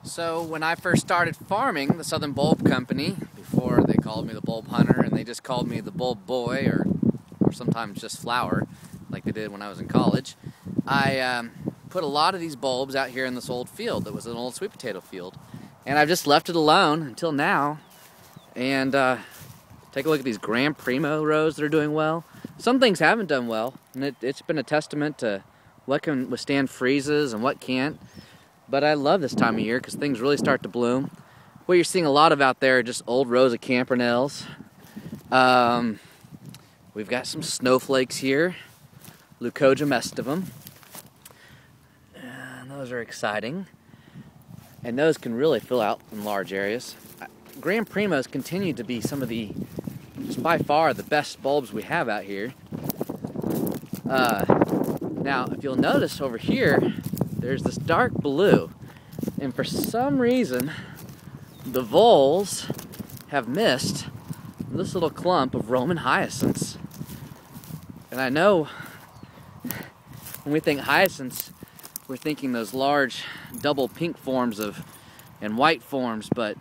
So when I first started farming the Southern Bulb Company, before they called me the Bulb Hunter and they just called me the Bulb Boy or sometimes just Flower, like they did when I was in college, I put a lot of these bulbs out here in this old field that was an old sweet potato field. And I've just left it alone until now. And take a look at these Grand Primo rows that are doing well. Some things haven't done well, and it's been a testament to what can withstand freezes and what can't. But I love this time of year because things really start to bloom. What you're seeing a lot of out there are just old rows of campanelles. We've got some snowflakes here, Leucogia mestivum. And those are exciting. And those can really fill out in large areas. Grand Primos continue to be some of the, just by far, the best bulbs we have out here. Now, if you'll notice over here, there's this dark blue, and for some reason, the voles have missed this little clump of Roman hyacinths. And I know when we think hyacinths, we're thinking those large double pink forms and white forms, but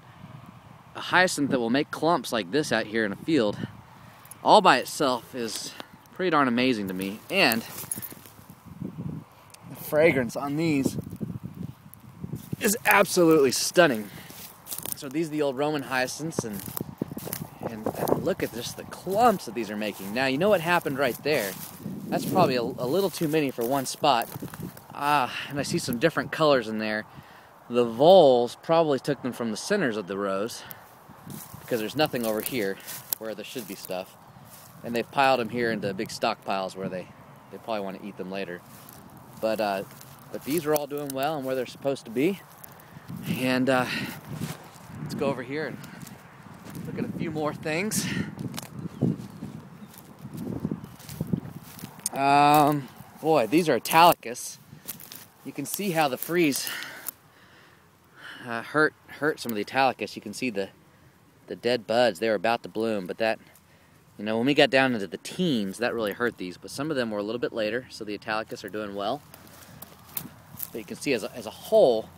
a hyacinth that will make clumps like this out here in a field all by itself is pretty darn amazing to me. And the fragrance on these is absolutely stunning. So these are the old Roman hyacinths, and look at just the clumps that these are making. Now, you know what happened right there? That's probably a little too many for one spot. And I see some different colors in there. The voles probably took them from the centers of the rows because there's nothing over here where there should be stuff. And they've piled them here into big stockpiles where they probably want to eat them later. But these are all doing well and where they're supposed to be. And let's go over here and look at a few more things. Boy, these are Italicus. You can see how the freeze hurt some of the Italicus. You can see the dead buds. They were about to bloom, but that, when we got down into the teens, that really hurt these. But some of them were a little bit later, so the Italicus are doing well. But you can see as a whole,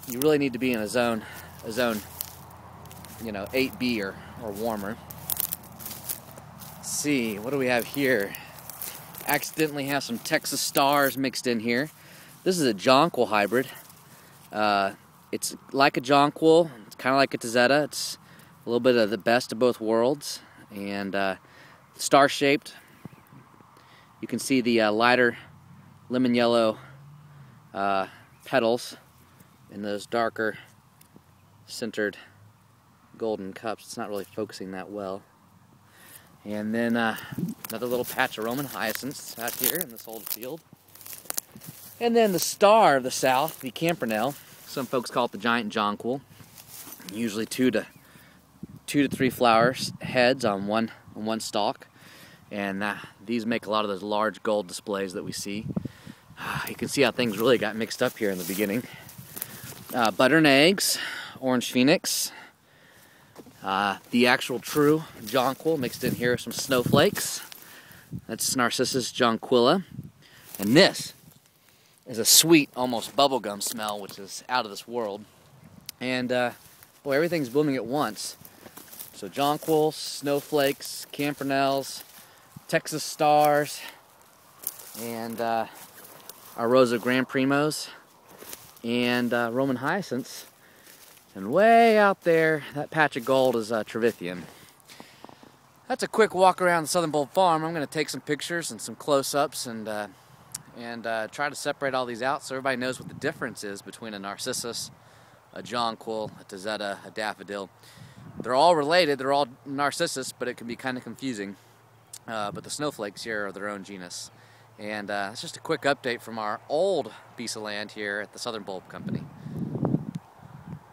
you really need to be in a zone 8B or warmer. Let's see, what do we have here? Accidentally have some Texas stars mixed in here. This is a jonquil hybrid. It's like a jonquil. It's kind of like a tazetta. It's a little bit of the best of both worlds. And star-shaped. You can see the lighter lemon yellow petals and those darker centered golden cups. It's not really focusing that well. And then another little patch of Roman hyacinths out here in this old field. And then the star of the south, the campanelle. Some folks call it the giant jonquil. Usually two to three flowers heads on one stalk. And these make a lot of those large gold displays that we see. You can see how things really got mixed up here in the beginning. Butter and eggs, orange phoenix. The actual true jonquil mixed in here with some snowflakes. That's Narcissus jonquilla. And this is a sweet, almost bubblegum smell, which is out of this world. And boy, everything's blooming at once. So jonquils, snowflakes, campanelles, Texas stars, and our rows of Grand Primos, and Roman hyacinths. And way out there, that patch of gold is Trevithium. That's a quick walk around the Southern Bulb Farm. I'm going to take some pictures and some close-ups and try to separate all these out so everybody knows what the difference is between a Narcissus, a jonquil, a tazetta, a daffodil. They're all related, they're all Narcissus, but it can be kind of confusing. But the snowflakes here are their own genus. And it's just a quick update from our old piece of land here at the Southern Bulb Company.